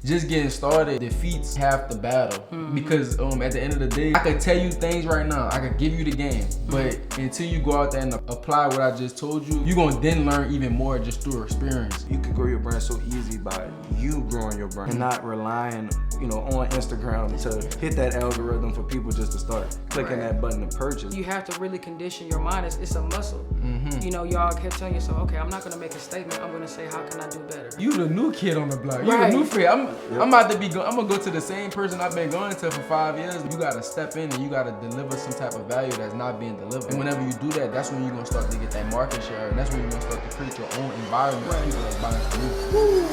just getting started defeats half the battle. Because at the end of the day, I could tell you things right now, I could give you the game, but until you go out there and apply what I just told you, you're gonna then learn even more just through experience. You could grow your brand so easy by you growing your brand and not relying, on Instagram to hit that algorithm for people just to start clicking that button to purchase. You have to really condition your mind. It's a muscle. Y'all kept telling yourself, okay, I'm not gonna make a statement. I'm gonna say, how can I do better? You the new kid on the block. You the new friend. I'm about to be I'm gonna go to the same person I've been going to for 5 years. You gotta step in and you gotta deliver some type of value that's not being delivered. And whenever you do that, that's when you're gonna start to get that market share, and that's when you're gonna start to create your own environment of people that's buying from you.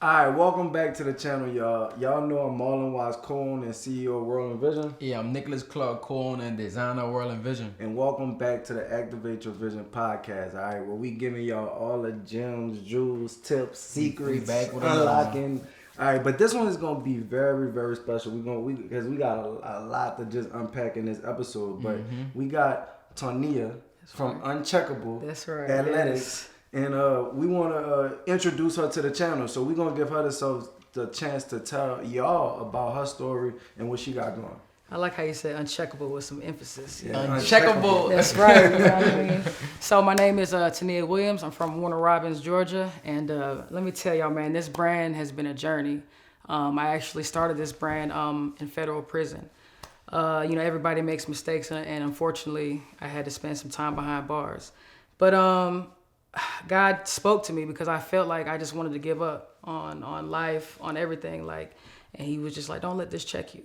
Alright, welcome back to the channel, y'all. Y'all know I'm Marlon Watts, co-owner and CEO of World and Vision. Yeah, I'm Nicholas Clark, co-owner and designer of World and Vision. And welcome back to the Activate Your Vision podcast. Alright, where we giving y'all all the gems, jewels, tips, secrets, back with unlocking. Alright, but this one is gonna be very, very special. Because we got a lot to just unpack in this episode. But we got Tania from Uncheckable Athletics. And we want to introduce her to the channel. So we're going to give her the chance to tell y'all about her story and what she got going. I like how you said uncheckable with some emphasis. Yeah, uncheckable. That's right. You know what I mean? So my name is Tania Williams. I'm from Warner Robins, Georgia. And let me tell y'all, man, this brand has been a journey. I actually started this brand in federal prison. Everybody makes mistakes. And unfortunately, I had to spend some time behind bars. But God spoke to me because I felt like I just wanted to give up on life, on everything. And he was just like, don't let this check you.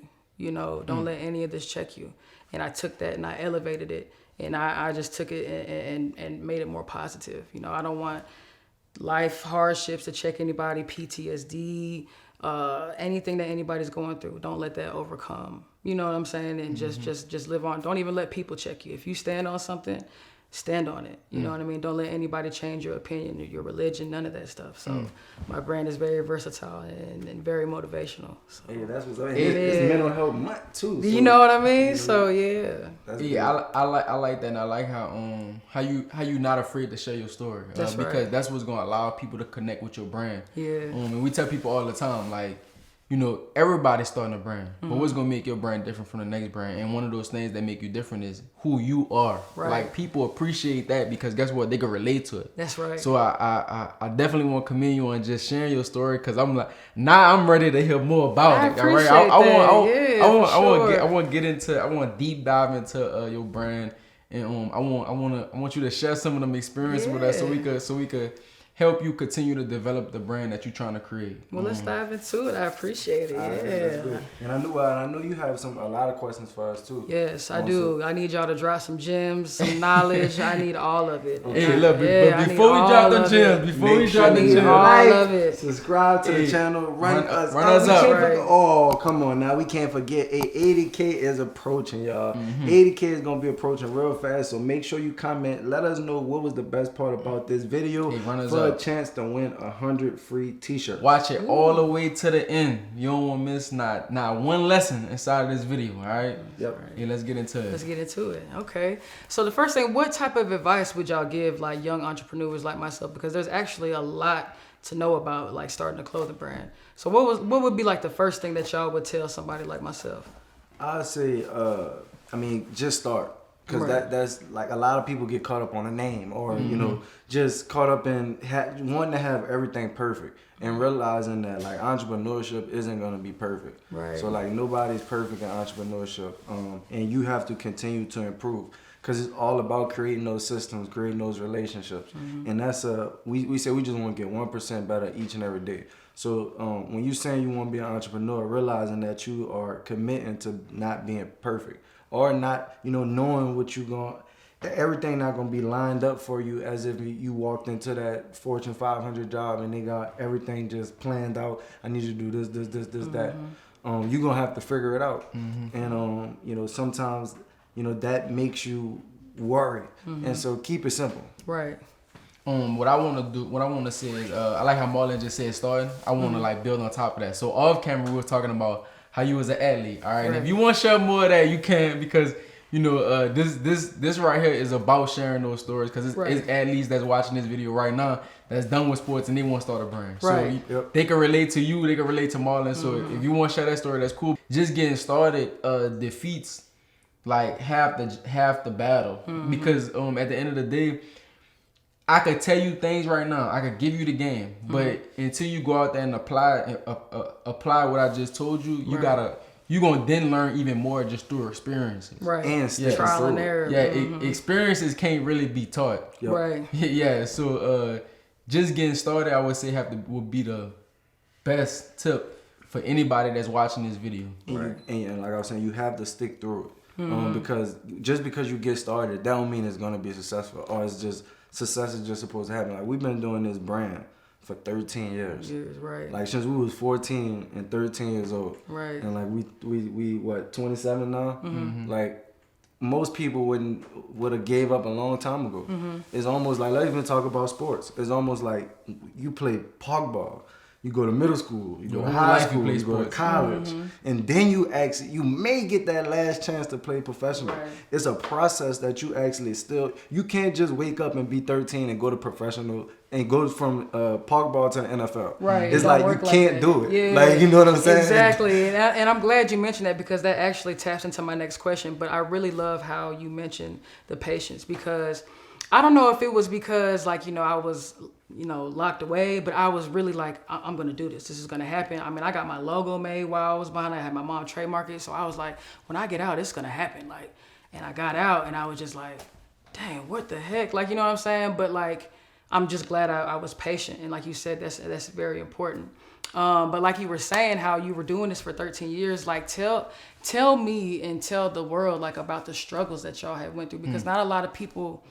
Don't let any of this check you. And I took that and I elevated it. And I just took it and made it more positive. I don't want life hardships to check anybody, PTSD, anything that anybody's going through. Don't let that overcome. You know what I'm saying? And just live on. Don't even let people check you. If you stand on something, stand on it. You know what I mean? Don't let anybody change your opinion, your religion, none of that stuff. So my brand is very versatile and very motivational. So. Yeah, that's what's up. It's mental health month too. So, you know what I mean? So yeah. I like that, and I like how you not afraid to share your story. Because that's what's gonna allow people to connect with your brand. Yeah. And we tell people all the time, everybody's starting a brand, but what's gonna make your brand different from the next brand? And one of those things that make you different is who you are. Right. People appreciate that because guess what? They can relate to it. That's right. So I definitely want to commend you on just sharing your story because I'm like, now I'm ready to hear more about it. All right. I want to deep dive into your brand, and I want you to share some of them experiences with us so we could help you continue to develop the brand that you're trying to create. Well, let's dive into it. I appreciate it. That's good. And I know you have a lot of questions for us too. Yes, I do. I need y'all to drop some gems, some knowledge. I need all of it. Hey, look, before we drop the gems, all of it. Subscribe to the channel. Run us up. Oh, come on now. We can't forget 80K is approaching, y'all. 80K is going to be approaching real fast. So make sure you comment. Let us know what was the best part about this video. Run us up. A chance to win 100 free t-shirts. Watch it all the way to the end. You don't want to miss not one lesson inside of this video, all right? Yep. Yeah, let's get into it. Okay. So the first thing, what type of advice would y'all give young entrepreneurs like myself? Because there's actually a lot to know about starting a clothing brand. So what would be the first thing that y'all would tell somebody like myself? I'd say, just start. Because that's a lot of people get caught up on a name or, just caught up in wanting to have everything perfect and realizing that entrepreneurship isn't going to be perfect. Right. So nobody's perfect in entrepreneurship. And you have to continue to improve because it's all about creating those systems, creating those relationships. And that's we say we just want to get 1% better each and every day. So when you're saying you want to be an entrepreneur, realizing that you are committing to not being perfect. Or not, knowing what you're going, everything not going to be lined up for you as if you walked into that Fortune 500 job and they got everything just planned out. I need you to do this, that. You're going to have to figure it out. And, sometimes, that makes you worry. And so keep it simple. Right. What I want to say is, I like how Marlon just said starting. I want to build on top of that. So off camera, we were talking about how you was an athlete, all right? And if you want to share more of that, you can, because this right here is about sharing those stories because it's athletes that's watching this video right now that's done with sports and they want to start a brand. Right. So they can relate to you, they can relate to Marlon. So if you want to share that story, that's cool. Just getting started defeats like half the battle because at the end of the day, I could tell you things right now. I could give you the game, but until you go out there and apply what I just told you, you're gonna then learn even more just through experiences. Right. And trial and error. Yeah, experiences can't really be taught. Yep. Right. Yeah. So just getting started, I would say would be the best tip for anybody that's watching this video. And like I was saying, you have to stick through it. Because just because you get started, that don't mean it's gonna be successful, or it's just success is just supposed to happen. Like we've been doing this brand for 13 years. Right. Like since we was 14 and 13 years old. Right. And like we what 27 now. Like most people would have gave up a long time ago. It's almost like, let's even talk about sports. It's almost like you play park ball. You go to middle school, you go to high school, you go to college, and then you may get that last chance to play professional. Right. It's a process that you actually you can't just wake up and be 13 and go to professional and go from park ball to the NFL. Right. It's like you can't do it. Yeah. Like, you know what I'm saying? Exactly. And I'm glad you mentioned that because that actually taps into my next question. But I really love how you mentioned the patience because I don't know if it was because I was locked away, but I was really like, I'm going to do this. This is going to happen. I mean, I got my logo made while I was behind. I had my mom trademark it. So I was like, when I get out, it's going to happen. Like, and I got out and I was just like, dang, what the heck? Like, you know what I'm saying? But like, I'm just glad I was patient. And like you said, that's very important. But like you were saying, how you were doing this for 13 years, like tell me and tell the world like about the struggles that y'all had went through, because not a lot of people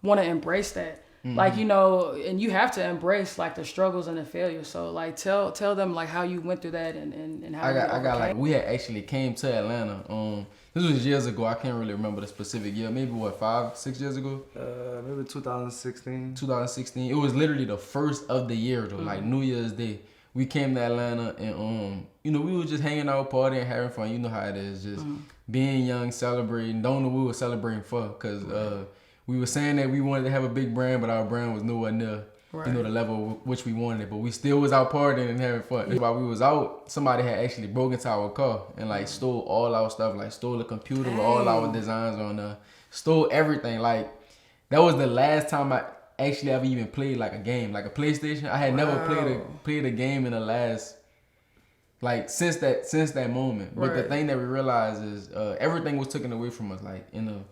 want to embrace that. Like, and you have to embrace like the struggles and the failures. So like tell them like how you went through that and how I got like, we had actually came to Atlanta. This was years ago. I can't really remember the specific year. Maybe 5-6 years ago? Maybe 2016. 2016. It was literally the first of the year though, like New Year's Day. We came to Atlanta and we were just hanging out, partying, having fun. You know how it is, just being young, celebrating. Don't know what we were celebrating for, cause we were saying that we wanted to have a big brand, but our brand was nowhere near the level which we wanted it. But we still was out partying and having fun. While we was out, somebody had actually broken into our car and like stole all our stuff, like stole the computer with all our designs on there, stole everything. Like that was the last time I actually ever even played like a game, like a PlayStation. I had never played a game in the last, like since that moment. But the thing that we realized is everything was taken away from us, like in a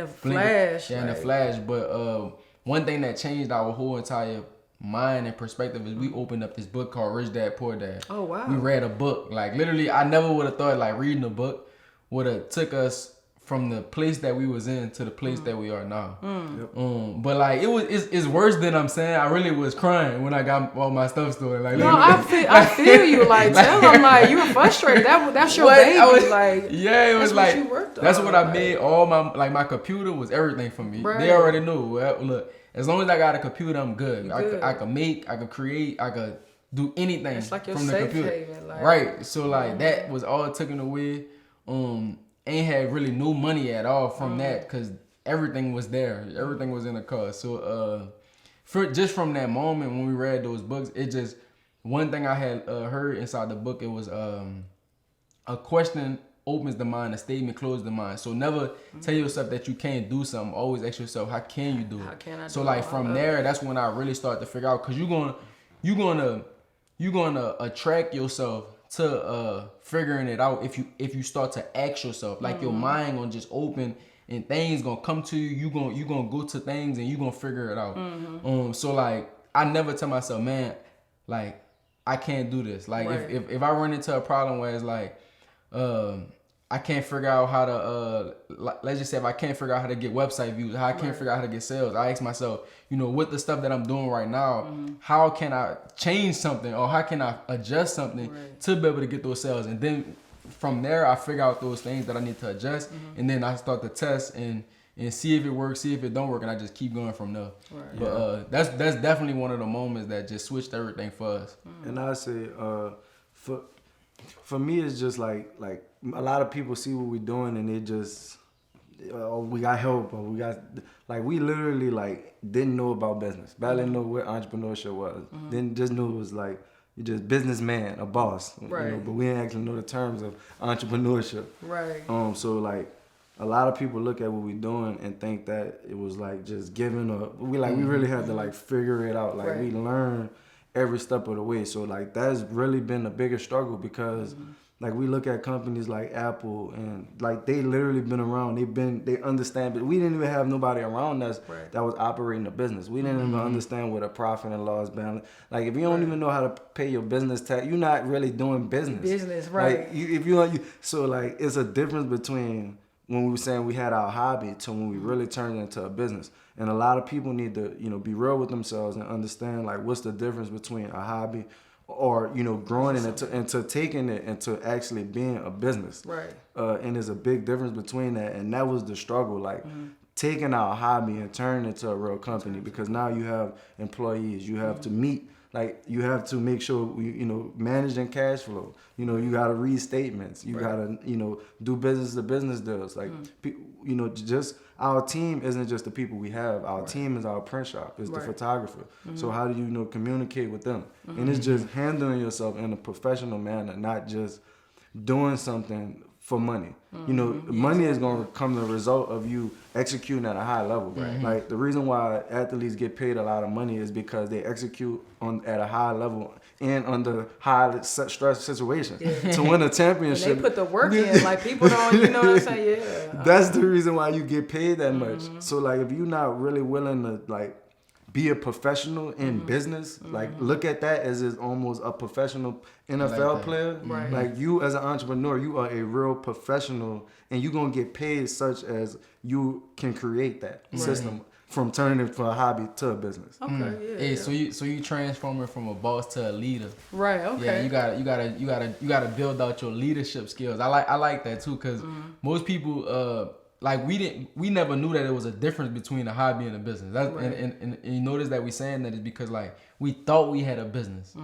flash. Yeah, in a flash. But one thing that changed our whole entire mind and perspective is we opened up this book called Rich Dad Poor Dad. Oh wow. We read a book. Like literally, I never would have thought like reading a book would have took us from the place that we was in to the place that we are now. But like it's worse than I'm saying. I really was crying when I got all my stuff stolen. Like no, I feel you. Like tell them like you were frustrated. That's your baby. It was like you worked on. That's what I made. All my computer was everything for me. Right. They already knew. Well, look, as long as I got a computer, I'm good. I could make, I could create, I could do anything. It's like your from the safe computer. haven. Like, right. So like that was all taken away. Ain't had really no money at all from that because everything was there. Everything was in the car. So just from that moment when we read those books, it just, one thing I had heard inside the book, it was a question opens the mind, a statement closes the mind. So never tell yourself that you can't do something. Always ask yourself, how can you do it? How can I so do like it? from there, that's when I really start to figure out, because you're gonna attract yourself to figuring it out if you start to ask yourself. Like your mind gonna just open and things gonna come to you. You gonna go to things and you gonna figure it out. So like I never tell myself, man, like I can't do this. Like if I run into a problem where it's like I can't figure out how to let's just say if I can't figure out how to get website views, how I can't figure out how to get sales, I ask myself, with the stuff that I'm doing right now, how can I change something or how can I adjust something to be able to get those sales? And then from there I figure out those things that I need to adjust, and then I start to test and see if it works, see if it don't work, and I just keep going from there. But that's definitely one of the moments that just switched everything for us. And I say for me, it's just like a lot of people see what we're doing and they just we got help, or we got, like, we literally, like, didn't know about business. Barely know what entrepreneurship was. Then just knew it was, like, you just businessman, a boss. Right. You know, but we didn't actually know the terms of entrepreneurship. Right. So, like, a lot of people look at what we're doing and think that it was, like, just giving up. We really had to, like, figure it out. Like, we learned every step of the way. So, like, that's really been the biggest struggle because, like, we look at companies like Apple and, like, they literally been around. They understand, but we didn't even have nobody around us that was operating a business. We didn't even understand what a profit and loss balance. Like, if you don't even know how to pay your business tax, you're not really doing business. Business, right. Like, so, like, it's a difference between when we were saying we had our hobby to when we really turned it into a business. And a lot of people need to, you know, be real with themselves and understand, like, what's the difference between a hobby or, you know, growing it into taking it into actually being a business. Right. And there's a big difference between that. And that was the struggle, like taking our hobby and turning it to a real company, because now you have employees, you have to meet, like, you have to make sure, you know, managing cash flow. You know, you got to read statements. You got to, you know, do business to business deals. Like, you know, just our team isn't just the people we have. Our team is our print shop. It's the photographer. So how do you, you know, communicate with them? And it's just handling yourself in a professional manner, not just doing something for money. You know, money is going to come the result of you executing at a high level. Like, the reason why athletes get paid a lot of money is because they execute at a high level and under high stress situations. To win a championship. And they put the work in, like, people don't, you know what I'm saying? Yeah. That's the reason why you get paid that much. So, like, if you're not really willing to, like, be a professional in business, like, look at that as is almost a professional NFL player. Right. Like, you as an entrepreneur, you are a real professional, and you're gonna get paid such as you can create that system from turning it from a hobby to a business. Okay, Hey, so you transforming from a boss to a leader. Right. Okay. Yeah, you gotta build out your leadership skills. I like that too, because most people like, we never knew that there was a difference between a hobby and a business. That's, and you notice that we saying that is because, like, we thought we had a business.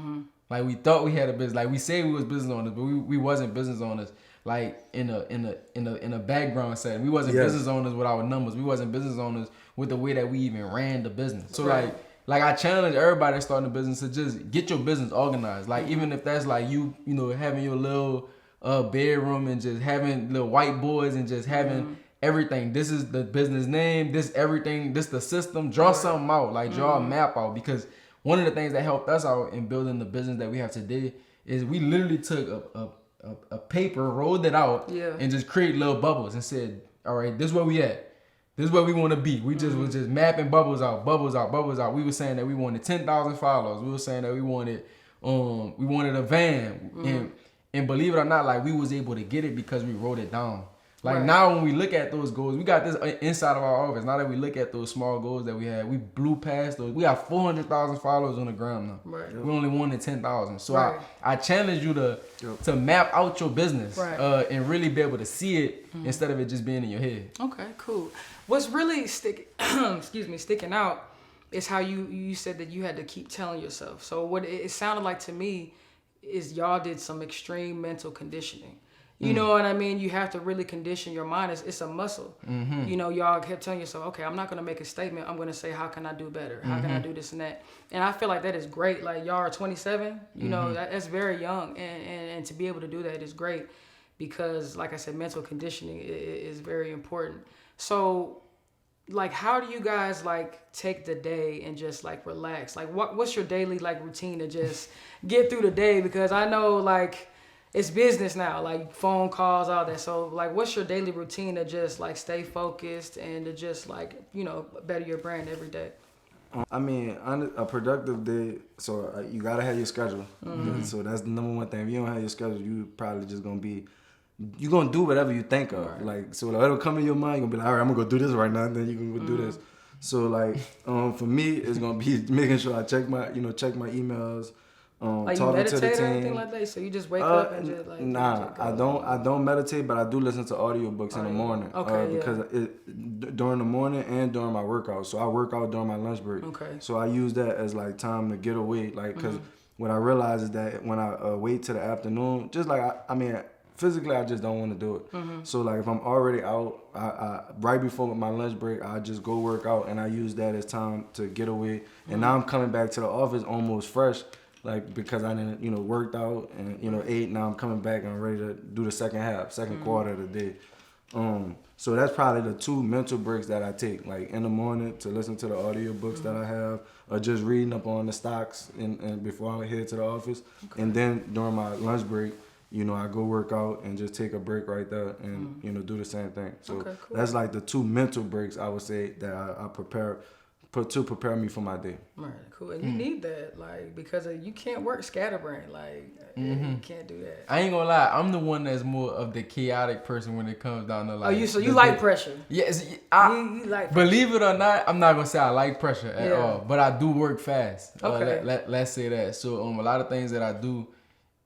Like, we thought we had a business. Like, we say we was business owners, but we wasn't business owners. Like, in a background setting, we wasn't business owners with our numbers. We wasn't business owners with the way that we even ran the business. So like I challenge everybody that's starting a business to just get your business organized. Like, even if that's like you know, having your little bedroom and just having little whiteboards and just having everything. This is the business name. This everything. This the system. Draw something out. Like, draw a map out. Because one of the things that helped us out in building the business that we have today is we literally took a paper, rolled it out, and just create little bubbles and said, all right, this is where we at. This is where we want to be. We just was just mapping bubbles out. We were saying that we wanted 10,000 followers. We were saying that we wanted a van. And believe it or not, like, we was able to get it because we wrote it down. Like, now when we look at those goals, we got this inside of our office. Now that we look at those small goals that we had, we blew past those. We got 400,000 followers on the ground now. Right. We only wanted 10,000. So I challenge you to map out your business and really be able to see it instead of it just being in your head. Okay, cool. What's really sticking out is how you said that you had to keep telling yourself. So what it sounded like to me is y'all did some extreme mental conditioning. You know what I mean? You have to really condition your mind. It's a muscle. You know, y'all kept telling yourself, okay, I'm not going to make a statement. I'm going to say, how can I do better? How can I do this and that? And I feel like that is great. Like, y'all are 27. You know, that's very young. And to be able to do that is great because, like I said, mental conditioning is very important. So, like, how do you guys, like, take the day and just, like, relax? Like, what's your daily, like, routine to just get through the day? Because I know, like, it's business now, like phone calls, all that. So, like, what's your daily routine to just, like, stay focused and to just, like, you know, better your brand every day? I mean, a productive day, so you got to have your schedule. So that's the number one thing. If you don't have your schedule, you probably just going to be, you're going to do whatever you think of. Like, so it'll come in your mind, you're going to be like, all right, I'm going to go do this right now, and then you can go do this. So, like, for me, it's going to be making sure I check my emails. Like, talking you meditate to the team. or anything like that? So you just wake up and just, like... Nah, I don't meditate, but I do listen to audiobooks in the morning. Okay, because during the morning and during my workout. So I work out during my lunch break. Okay. So I use that as, like, time to get away. Like, because what I realize is that when I wait till the afternoon, just like, I mean, physically I just don't want to do it. So like if I'm already out, I right before my lunch break, I just go work out, and I use that as time to get away. And now I'm coming back to the office almost fresh, like because I didn't, worked out and ate. Now I'm coming back and I'm ready to do the second quarter of the day. So that's probably the 2 mental breaks that I take, like in the morning to listen to the audio books that I have, or just reading up on the stocks and before I head to the office. Okay. And then during my lunch break, I go work out and just take a break right there and, do the same thing. So that's like the 2 mental breaks I would say that I prepare me for my day. Right, cool. And you need that, like, because you can't work scatterbrain. Like, you can't do that. I ain't gonna lie, I'm the one that's more of the chaotic person when it comes down to like. Oh, you like pressure? Yes, you like pressure. Believe it or not, I'm not gonna say I like pressure at all, but I do work fast. Okay. Let's say that. So a lot of things that I do,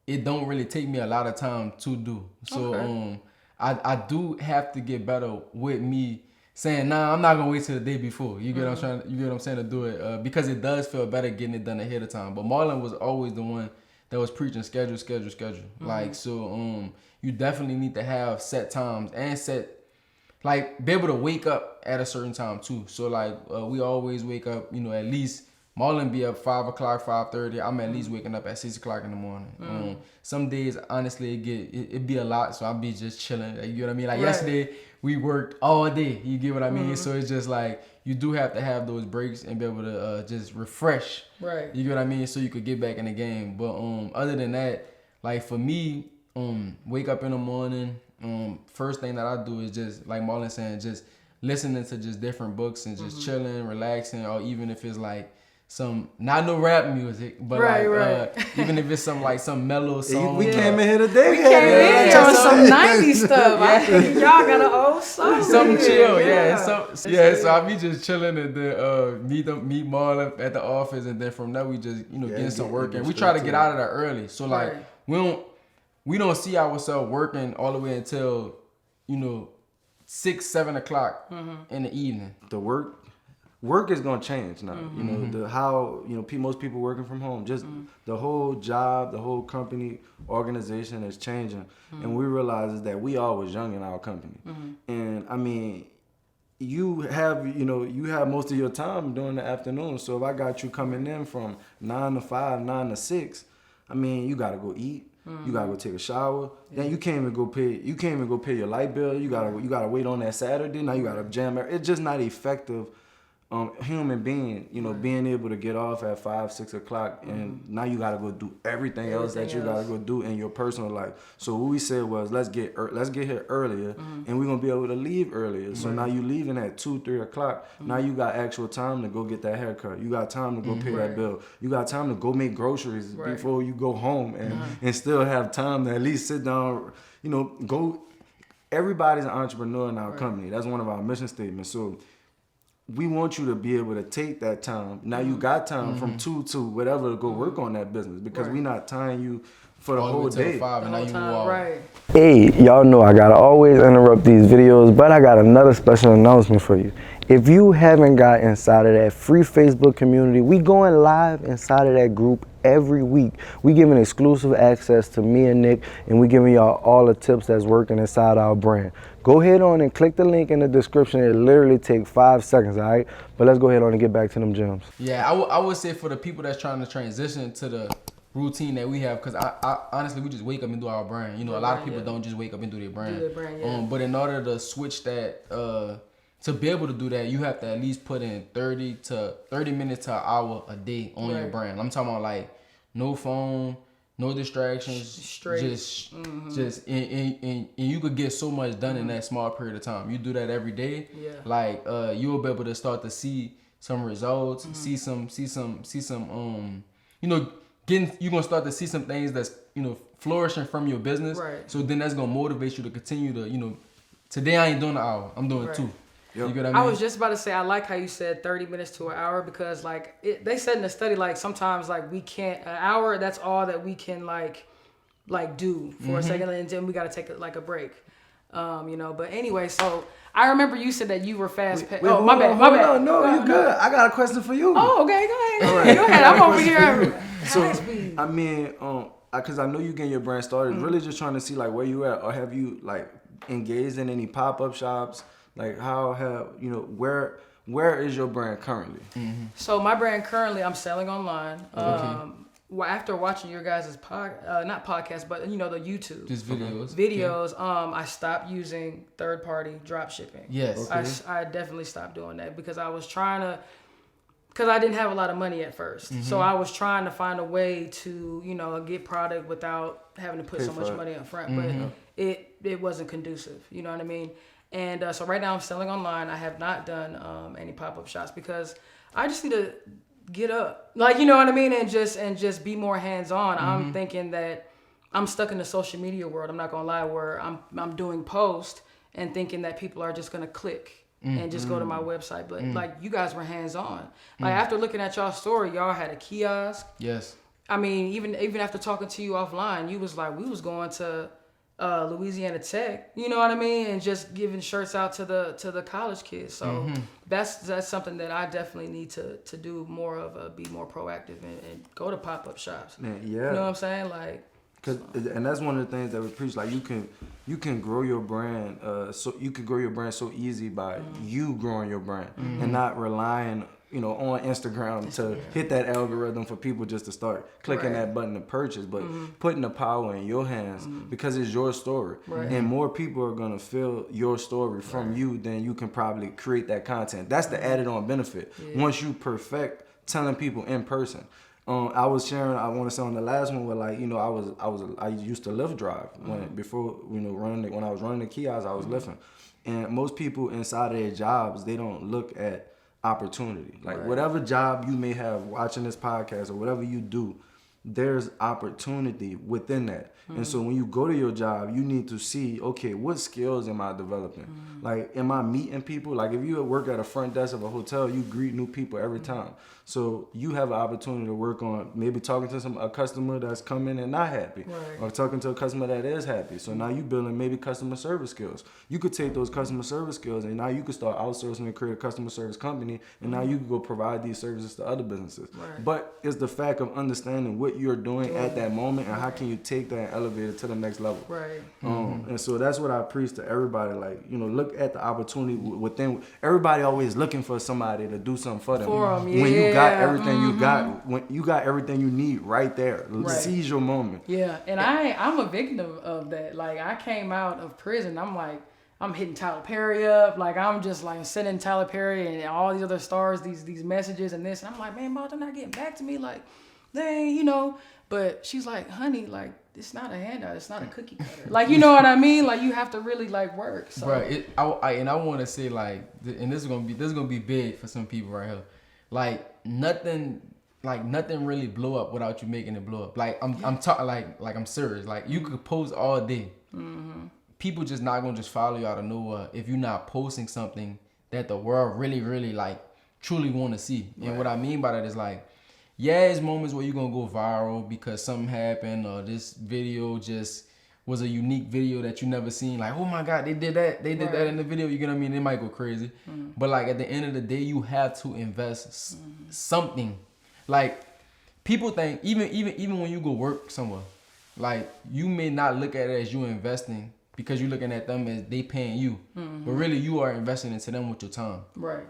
it don't really take me a lot of time to do. So I do have to get better with me saying, nah, I'm not gonna wait till the day before. You get what I'm saying, to do it, because it does feel better getting it done ahead of time. But Marlon was always the one that was preaching schedule. Like, so you definitely need to have set times and be able to wake up at a certain time too. So like we always wake up, at least Marlon be up 5 o'clock, 5:30. I'm at least waking up at 6 o'clock in the morning. Some days, honestly, it be a lot, so I'll be just chilling. Like, you know what I mean? Like yesterday, we worked all day. You get what I mean? So it's just like you do have to have those breaks and be able to just refresh. Right. You get what I mean? So you could get back in the game. But other than that, like for me, wake up in the morning. First thing that I do is just like Marlon saying, just listening to just different books and just chilling, relaxing, or even if it's like some not no rap music, but even if it's some mellow song. We came in here today. We came in here on some 90s stuff. I think y'all got an old song. Some chill, So I be just chilling and then meet Marlon at the office, and then from there we just getting some work, and we try to get out of there early. So like we don't see ourselves working all the way until 6, 7 o'clock in the evening. The work is gonna change now. Most people working from home. Just the whole job, the whole company organization is changing, and we realize is that we always young in our company. And I mean, you have most of your time during the afternoon. So if I got you coming in from 9 to 5, 9 to 6, I mean, you gotta go eat. You gotta go take a shower. Then you can't even go pay your light bill. You gotta wait on that Saturday. Now you gotta jam. It's just not effective. Human being, being able to get off at 5, 6 o'clock, and now you gotta go do everything else that you gotta go do in your personal life. So what we said was, let's get here earlier, and we're gonna be able to leave earlier. So now you leaving at 2, 3 o'clock. Now you got actual time to go get that haircut. You got time to go pay that bill. You got time to go make groceries before you go home, and still have time to at least sit down. Go. Everybody's an entrepreneur in our company. That's one of our mission statements. So we want you to be able to take that time. Now you got time from 2 to whatever to go work on that business, because we're not tying you for the whole day. 5 and now you walk. Right. Hey, y'all know I gotta always interrupt these videos, but I got another special announcement for you. If you haven't got inside of that free Facebook community, we going live inside of that group every week. We giving exclusive access to me and Nick, and we giving y'all all the tips that's working inside our brand. Go ahead on and click the link in the description. It literally takes 5 seconds, all right? But let's go ahead on and get back to them gems. Yeah, I would say for the people that's trying to transition to the routine that we have, because I honestly, we just wake up and do our brand. A lot of people don't just wake up and do their brand. But in order to switch that, to be able to do that, you have to at least put in 30 minutes to an hour a day on your brand. I'm talking about like no phone, no distractions, straight, just and you could get so much done in that small period of time. You do that every day, like you'll be able to start to see some results, see some you're gonna start to see some things that's flourishing from your business. Right. So then that's gonna motivate you to continue to today I ain't doing an hour, I'm doing 2. Yep. You get what I mean? I was just about to say, I like how you said 30 minutes to an hour, because like they said in the study, like sometimes like we can't, an hour, that's all that we can like do for a second, and then we got to take a break. But anyway, so I remember you said that you were fast. My bad. No, you're good. I got a question for you. Oh, okay, go ahead. All right. Go ahead. I'm over here. So, I mean, because I know you getting your brand started, really just trying to see like where you at, or have you like engaged in any pop-up shops? Like how have, you know, where is your brand currently? So my brand currently, I'm selling online. After watching your guys' not podcast, but you know, the YouTube. Just videos. Videos. I stopped using third-party drop shipping. Yes. I definitely stopped doing that because I was trying to, because I didn't have a lot of money at first. So I was trying to find a way to, you know, get product without having to put so much money up front. But it wasn't conducive. You know what I mean? And so right now I'm selling online. I have not done any pop-up shops because I just need to get up, like, you know what I mean, and just be more hands-on. I'm thinking that I'm stuck in the social media world. I'm not gonna lie, where I'm doing posts and thinking that people are just gonna click and just go to my website. But like, you guys were hands-on. Like after looking at y'all story, y'all had a kiosk. Yes. I mean, even after talking to you offline, you was like, we was going to Louisiana Tech, you know what I mean, and just giving shirts out to the college kids. So that's something that I definitely need to do more of, be more proactive and go to pop-up shops. Man, yeah. You know what I'm saying? Like, and that's one of the things that we preach. Like you can grow your brand. So you can grow your brand so easy by you growing your brand and not relying, you know, on Instagram to hit that algorithm for people just to start clicking that button to purchase, but putting the power in your hands because it's your story. And more people are going to feel your story from you than you can probably create that content. That's the added on benefit. Once you perfect telling people in person. I was sharing, I want to say on the last one where, like, you know, I used to Lyft drive when I was running the kiosk, I was lifting. And most people inside of their jobs, they don't look at opportunity. Like whatever job you may have watching this podcast or whatever you do, there's opportunity within that. And so when you go to your job, you need to see, okay, what skills am I developing? Like, am I meeting people? Like, if you work at a front desk of a hotel, you greet new people every time. So you have an opportunity to work on maybe talking to a customer that's coming and not happy, or talking to a customer that is happy. So now you building maybe customer service skills. You could take those customer service skills and now you could start outsourcing and create a customer service company, and now you can go provide these services to other businesses. But it's the fact of understanding what you're doing at that moment and how can you take that and elevate it to the next level. And so that's what I preach to everybody. Like, you know, look at the opportunity within. Everybody always looking for somebody to do something for them. When you got everything you got, when you got everything you need right there. Seize your moment. And I'm a victim of that. Like, I came out of prison, I'm hitting Tyler Perry up. Like, I'm just like sending Tyler Perry and all these other stars these messages and this, and I'm like, man, Mom, they're not getting back to me. Like, they, you know. But she's like, honey, like, it's not a handout, it's not a cookie cutter. Like, you know what I mean? Like, you have to really like work. So. Right. I want to say, like, and this is gonna be big for some people right here. Like, nothing really blow up without you making it blow up. Like, I'm talking like I'm serious. Like, you could post all day. People just not gonna just follow you out of nowhere if you're not posting something that the world really, really like truly want to see. And what I mean by that is, like, yeah, it's moments where you're gonna go viral because something happened or this video just was a unique video that you never seen. Like, oh my God, they did that that in the video. You get what I mean? It might go crazy. But like, at the end of the day, you have to invest something. Like, people think even when you go work somewhere, like, you may not look at it as you investing because you're looking at them as they paying you. But really, you are investing into them with your time.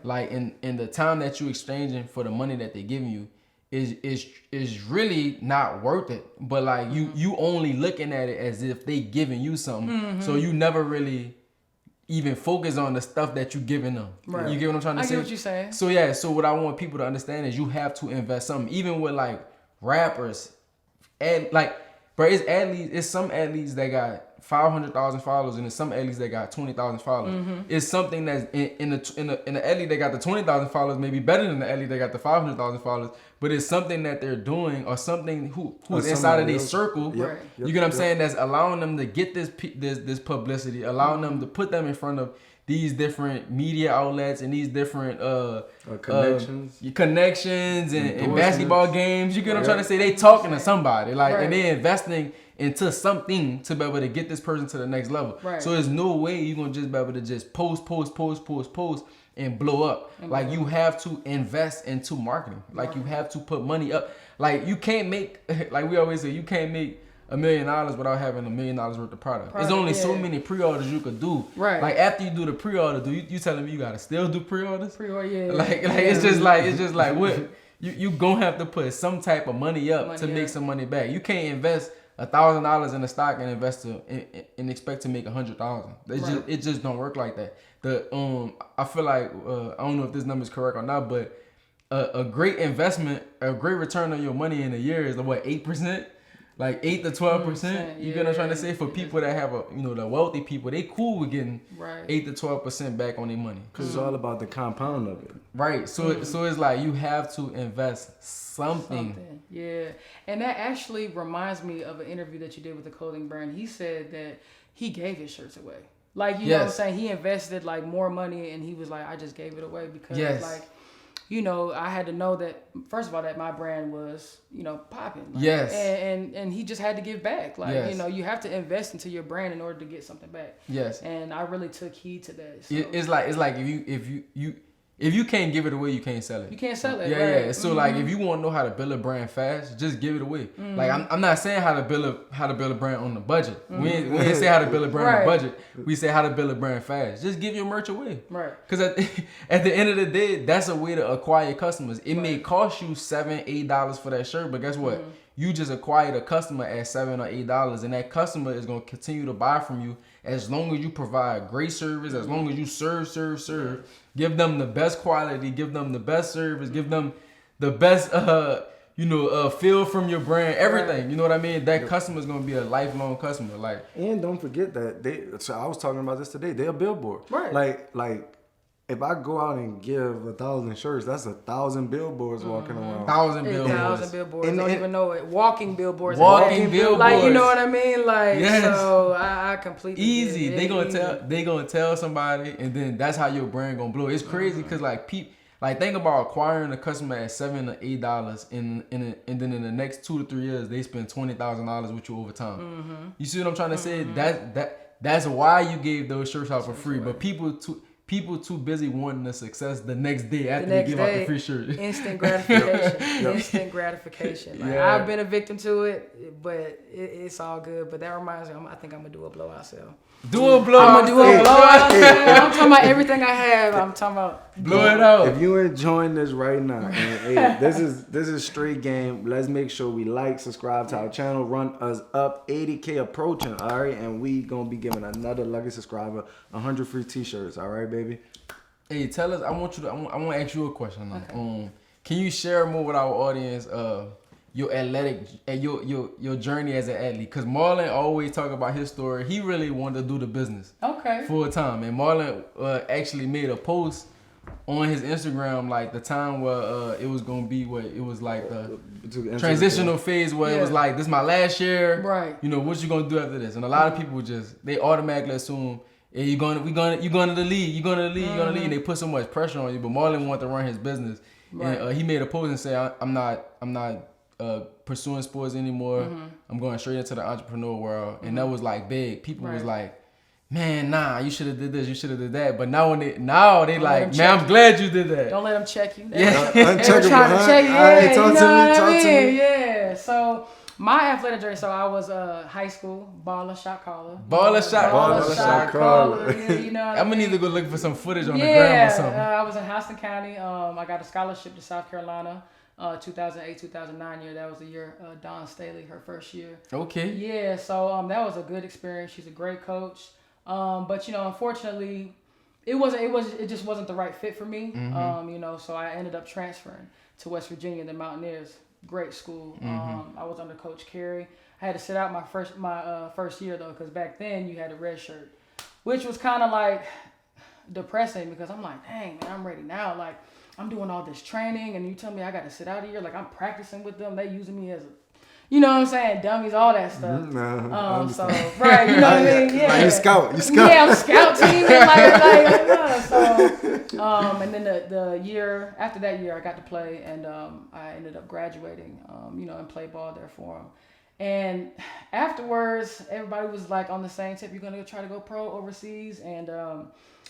Like, in the time that you exchanging for the money that they're giving you is really not worth it. But like, you only looking at it as if they giving you something. So you never really even focus on the stuff that you giving them. You get what I'm trying to say? I get what you're saying. So yeah, so what I want people to understand is you have to invest something. Even with like rappers, and like, bro, it's some athletes that got 500,000 followers, and there's some athletes that got 20,000 followers. It's something that's in the athlete that got the 20,000 followers maybe better than the athlete that got the 500,000 followers, but it's something that they're doing or something who's inside of their circle. You get what I'm saying? That's allowing them to get this publicity, allowing them to put them in front of these different media outlets and these different connections and basketball games. You get what I'm trying to say? They talking to somebody, like, and they investing into something to be able to get this person to the next level. So there's no way you're gonna just be able to just post and blow up. Like, you have to invest into marketing. Like, you have to put money up. Like, you can't make, like we always say, you can't make $1 million without having $1 million worth of product. There's only so many pre-orders you could do. Right. Like after you do the pre-order, you telling me you gotta still do pre-orders? Pre-order, yeah. Like it's just like what you gonna have to put some type of money up to make some money back. You can't invest $1,000 in a stock and invest and expect to make 100,000. It just don't work like that. I feel like I don't know if this number is correct or not, but a great investment, a great return on your money in a year is what, 8%? Like 8 to 12%. You get what I'm trying to say? For people that have the wealthy people, they cool with getting 8 to 12% back on their money. Cause it's all about the compound of it. Right. So it's like you have to invest something. Yeah. And that actually reminds me of an interview that you did with the clothing brand. He said that he gave his shirts away. Like, you know what I'm saying? He invested like more money and he was like, I just gave it away because like, I had to know that, first of all, that my brand was, popping. Like, and he just had to give back. Like, you have to invest into your brand in order to get something back. Yes. And I really took heed to that. So. It's like if you can't give it away, you can't sell it. You can't sell it. Yeah. So like, if you want to know how to build a brand fast, just give it away. Like I'm not saying how to build a brand on the budget. We ain't say how to build a brand on the budget. We say how to build a brand fast. Just give your merch away. Right. Because at the end of the day, that's a way to acquire customers. It may cost you $7, $8 for that shirt, but guess what? You just acquired a customer at $7 or $8, and that customer is gonna continue to buy from you as long as you provide great service, as long as you serve. Give them the best quality, give them the best service, give them the best feel from your brand, everything. You know what I mean? That customer is gonna be a lifelong customer. Like, and don't forget that so I was talking about this today. They're a billboard. Right. Like if I go out and give 1,000 shirts, that's 1,000 billboards walking around. 1,000 billboards. 1,000 billboards. And don't even know it. Walking billboards. Walking billboards. Like, you know what I mean? Like, so I completely easy. They gonna tell somebody, and then that's how your brand gonna blow. It's crazy because think about acquiring a customer at $7 or $8, and then in the next 2 to 3 years they spend $20,000 with you over time. You see what I'm trying to say? That's why you gave those shirts out for free. But people too busy wanting the success the next day after they give out the free shirt. Instant gratification. Instant gratification. Like, I've been a victim to it, but it's all good. But that reminds me, I think I'm going to do a blowout sale. Do a blowout. I'm going to do a blowout sale. I'm talking about everything I have. I'm talking about blow it out. If you're enjoying this right now, and hey, this is straight game. Let's make sure we like, subscribe to our channel, run us up. 80K approaching, all right? And we going to be giving another lucky subscriber 100 free t-shirts, all right, baby? Hey, tell us. I want to ask you a question. Okay. Can you share more with our audience your athletic and your journey as an athlete? Because Marlon always talk about his story. He really wanted to do the business full time, and Marlon actually made a post on his Instagram like the time where it was gonna be what it was like the transitional phase where it was like, this is my last year. Right. What you gonna do after this? And a lot of people they automatically assume, yeah, you're going to the league, and they put so much pressure on you. But Marlon wanted to run his business, and he made a post and say, I'm not pursuing sports anymore. I'm going straight into the entrepreneur world, and that was like big. People was like, man, nah, you should have did this, you should have did that. But now they like, man, I'm glad you did that. Don't let them check you. Yeah, They're trying to check you. Yeah, talk to me. Yeah, so. My athletic journey, so I was high school, baller, shot caller. Baller, shot caller. Yeah, I'm going to need to go look for some footage on the gram or something. I was in Houston County. I got a scholarship to South Carolina, 2008, 2009 year. That was the year Dawn Staley, her first year. Okay. Yeah, so that was a good experience. She's a great coach. But, unfortunately, it just wasn't the right fit for me. So I ended up transferring to West Virginia, the Mountaineers. Great school. I was under Coach Carey. I had to sit out my first year though, because back then you had a red shirt, which was kind of like depressing because I'm like, dang man, I'm ready now. Like I'm doing all this training, and you tell me I got to sit out a year. Like I'm practicing with them. They using me as a, you know what I'm saying, dummies, all that stuff. So right, you know what I mean? Yeah. You scout. Yeah, I'm scout teaming and then the year after that year, I got to play, and I ended up graduating, and played ball there for them. And afterwards, everybody was like on the same tip. You're gonna try to go pro overseas, and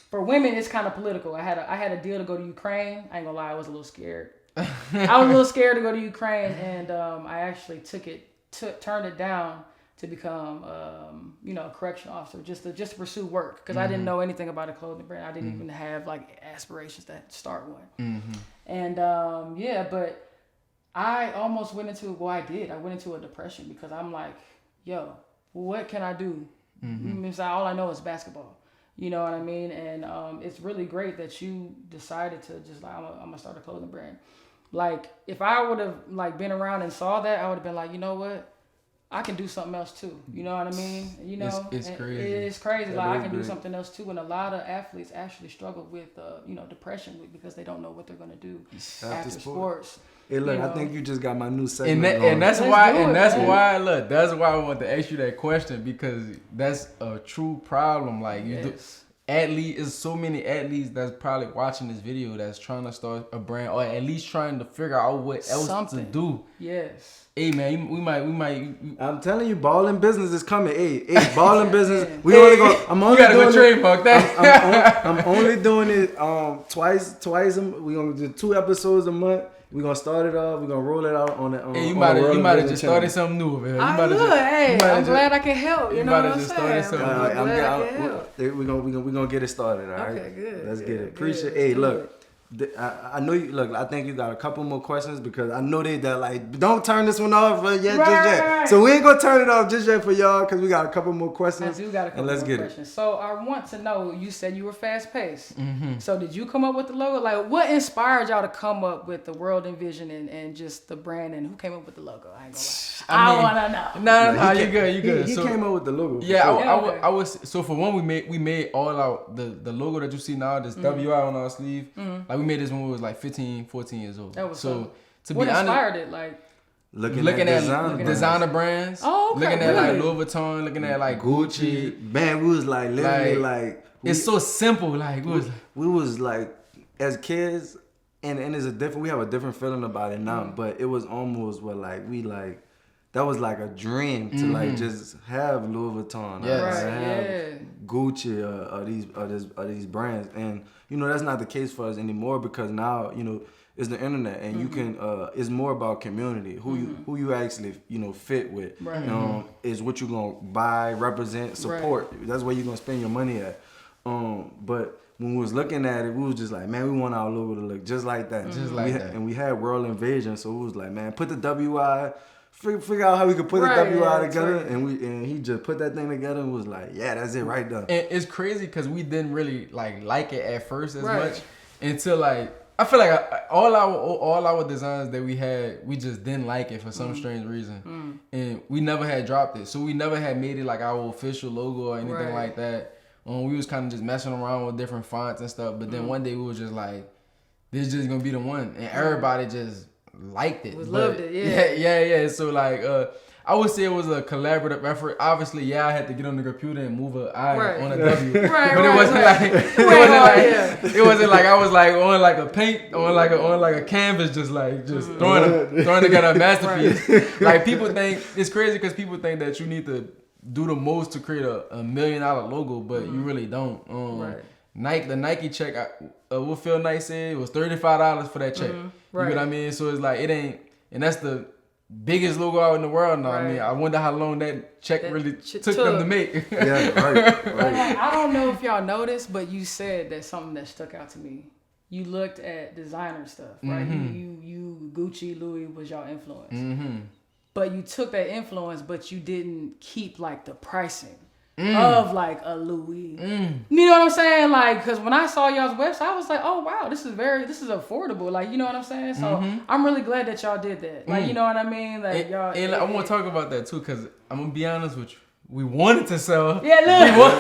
for women, it's kind of political. I had a deal to go to Ukraine. I ain't gonna lie, I was a little scared. I was a little scared to go to Ukraine, and I actually turned it down to become, a correctional officer, just to pursue work, because I didn't know anything about a clothing brand. I didn't even have like aspirations to start one. And but I almost went into, I went into a depression because I'm like, yo, what can I do? All I know is basketball. You know what I mean? And it's really great that you decided to just like, I'm gonna start a clothing brand. Like, if I would have like been around and saw that, I would have been like, you know what? I can do something else too. You know what I mean? You know, it's crazy. It's crazy. That like, is I can great. do something else too. And a lot of athletes actually struggle with, depression because they don't know what they're gonna do after sports. Hey, look, I think you just got my new segment. And that's why I want to ask you that question, because that's a true problem. Like, there's so many athletes that's probably watching this video that's trying to start a brand, or at least trying to figure out what else to do. Yes. Hey man, we might. I'm telling you, balling business is coming. Hey, balling business. We only go. I'm only you gotta doing go trademark that. I'm only doing it twice. We gonna do 2 episodes a month. We gonna start it off. We gonna roll it out on the. Hey, you might have just started something new over here. I'm glad I can help. You know what I'm saying? We gonna get it started. All right. Okay, good. Let's get it. Appreciate. Hey, look. I know you. Look, I think you got a couple more questions, because I know that like, don't turn this one off just yet. So we ain't gonna turn it off just yet for y'all, because we got a couple more questions. I do got a couple more questions. So I want to know, you said you were fast paced. So did you come up with the logo? Like, what inspired y'all to come up with the World Envision and just the brand, and who came up with the logo? I ain't gonna lie. I wanna know. No, you good. He came up with the logo. Yeah, sure. I was. So for one, we made all out the logo that you see now, this WI on our sleeve. Like, we made this when we was like 15, 14 years old. That was so. To what be honest, inspired it? Like, looking at designer brands. Oh, okay. Looking at like Louis Vuitton. Looking at like Gucci. Man, we was like literally like. It's so simple. Like, we was like, as kids, and it's we have a different feeling about it now. But it was almost what like we like. That was like a dream to like just have Louis Vuitton, have Gucci, or these brands, and that's not the case for us anymore, because now it's the internet, and you can it's more about community, who you actually fit with, is what you gonna buy, represent, support. That's where you gonna spend your money at. But when we was looking at it, we was just like, man, we want our logo to look just like that, and we had World Invasion, so we was like, man, put the WI. Figure out how we could put the WI together, and he just put that thing together and was like, yeah, that's it right there. And it's crazy because we didn't really like it at first as much until like, I feel like all our designs that we had, we just didn't like it for some strange reason, and we never had dropped it, so we never had made it like our official logo or anything like that. We was kind of just messing around with different fonts and stuff, but then one day we was just like, this is just gonna be the one, and everybody just liked it. Loved it, yeah. So like, I would say it was a collaborative effort. Obviously, I had to get on the computer and move an I on a W. But it wasn't like I was like on like a paint on like a canvas, just throwing together a masterpiece. Like, people think it's crazy because people think that you need to do the most to create a $1 million logo, but you really don't. The Nike check, what Phil Knight said, it was $35 for that check. You know what I mean? So it's like, it ain't, and that's the biggest logo out in the world now. I mean, I wonder how long that check really took them to make. Right. I don't know if y'all noticed, but you said that something that stuck out to me. You looked at designer stuff, right? You Gucci, Louis was your influence. But you took that influence, but you didn't keep like the pricing of like a Louis. You know what I'm saying? Like, because when I saw y'all's website, I was like, oh wow, this is affordable. Like, you know what I'm saying? So I'm really glad that y'all did that. Like, you know what I mean? Like, y'all. And I want to talk about that too, because I'm gonna be honest with you. We wanted to sell. Yeah, look.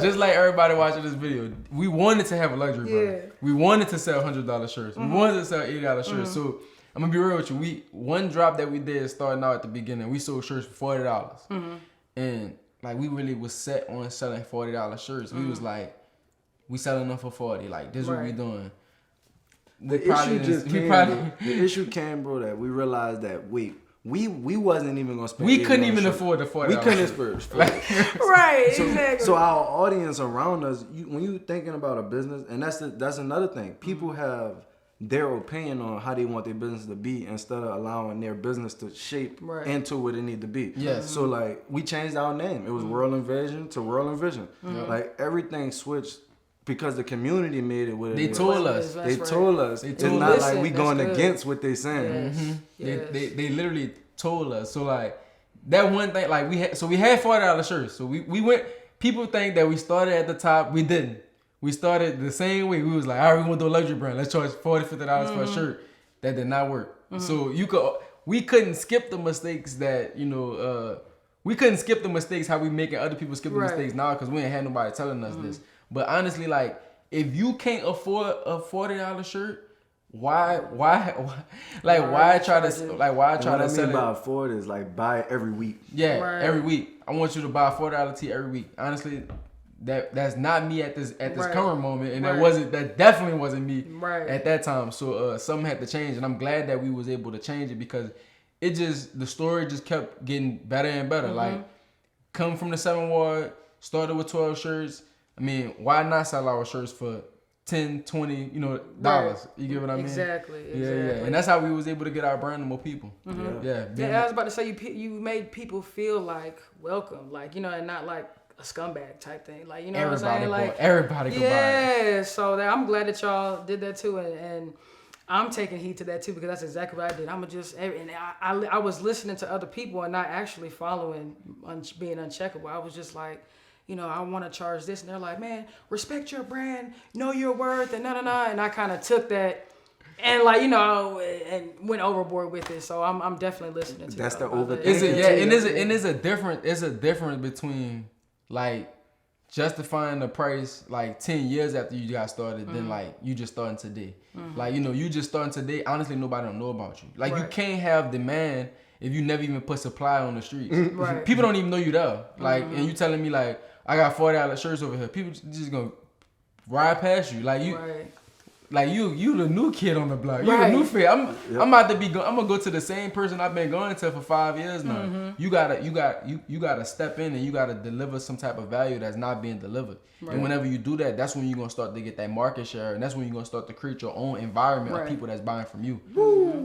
Just like everybody watching this video, we wanted to have a luxury brand. We wanted to sell $100 shirts. We wanted to sell $80 shirts. So I'm gonna be real with you. One drop that we did starting out at the beginning, we sold shirts for $40, and like, we really was set on selling $40 shirts. We was like, we selling them for $40. Like, this is what we doing. The issue came, bro, that we realized that we wasn't even gonna spend. We couldn't even afford the $40. We couldn't afford. Exactly. So our audience around us, when you thinking about a business, and that's another thing. People have their opinion on how they want their business to be instead of allowing their business to shape into what it need to be. Yes. So like we changed our name. It was World Invasion to World Envision. Like everything switched because the community made it what it is. They told us. They told us. It's not like we going against what they saying. They literally told us. So like that one thing, like we had $40 shirts. So we went. People think that we started at the top. We didn't. We started the same way. We was like, all right, we want to do a luxury brand. Let's charge $40, $50 for a shirt. That did not work. So we couldn't skip the mistakes that, we couldn't skip the mistakes how we making other people skip the mistakes now because we ain't had nobody telling us this. But honestly, like, if you can't afford a $40 shirt, why try to sell it? What I mean by afford is like buy it every week. Yeah, every week. I want you to buy a $40 tee every week. Honestly, that's not me at this current moment, and that definitely wasn't me at that time. So something had to change, and I'm glad that we was able to change it because the story just kept getting better and better. Like, come from the 7th Ward, started with 12 shirts. I mean, why not sell our shirts for $10, $20, dollars? You get what I mean? Exactly. Yeah. And that's how we was able to get our brand to more people. Yeah, I was about to say you made people feel like welcome, like, and not like a scumbag type thing, like, what I'm saying? Like everybody could buy it. Yeah, so I'm glad that y'all did that too, and I'm taking heed to that too because that's exactly what I did. I was listening to other people and not actually following being uncheckable. I was just like, I want to charge this, and they're like, man, respect your brand, know your worth, and and I kind of took that. And and went overboard with it, so I'm definitely listening to. That's the overthinking. It's a difference between like justifying the price like 10 years after you got started than like you just starting today. Like you just starting today. Honestly, nobody don't know about you. Like you can't have demand if you never even put supply on the streets. People don't even know you there. Like and you telling me like I got $40 shirts over here. People just gonna ride past you like you. Like you the new kid on the block. You the new fit. I'm gonna go to the same person I've been going to for 5 years now. You gotta step in and you gotta deliver some type of value that's not being delivered. And whenever you do that, that's when you're gonna start to get that market share, and that's when you're gonna start to create your own environment of people that's buying from you.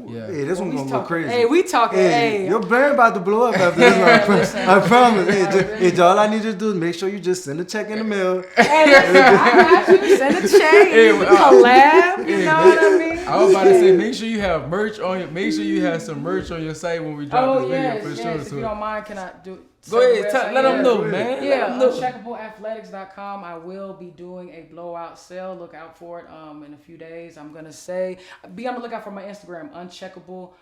Yeah. Hey, this one's gonna go crazy. Hey, we talking. Hey, your brand about to blow up after this. I promise. Hey, all I need you to do is make sure you just send a check in the mail. Hey, listen, I got you. Send a check. Collab. You know what I mean? I was about to say, make sure you have merch on your. Make sure you have some merch on your site when we drop this video for sure. If you don't mind, can I do? Go ahead, let them know, man. Yeah, uncheckableathletics.com. I will be doing a blowout sale. Look out for it in a few days. I'm going to say, be on the lookout for my Instagram, uncheckable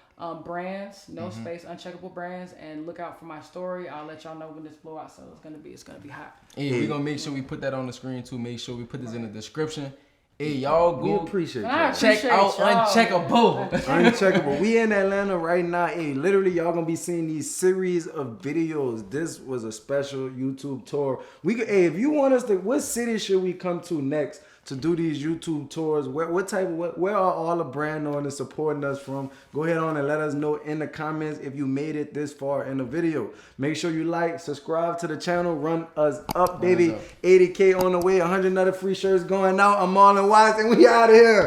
brands, no space, uncheckable brands, and look out for my story. I'll let y'all know when this blowout sale is going to be. It's going to be hot. Yeah, we're going to make sure we put that on the screen too. Make sure we put this in the description. Hey, y'all go appreciate y'all. Check out Uncheckable. Uncheckable. We in Atlanta right now. Hey, literally, y'all gonna be seeing these series of videos. This was a special YouTube tour. If you want us to, what city should we come to next to do these YouTube tours? Where are all the brand owners supporting us from? Go ahead on and let us know in the comments if you made it this far in the video. Make sure you like, subscribe to the channel, run us up, baby. 80K on the way, 100 other free shirts going out. I'm Marlon Watts, and we out of here.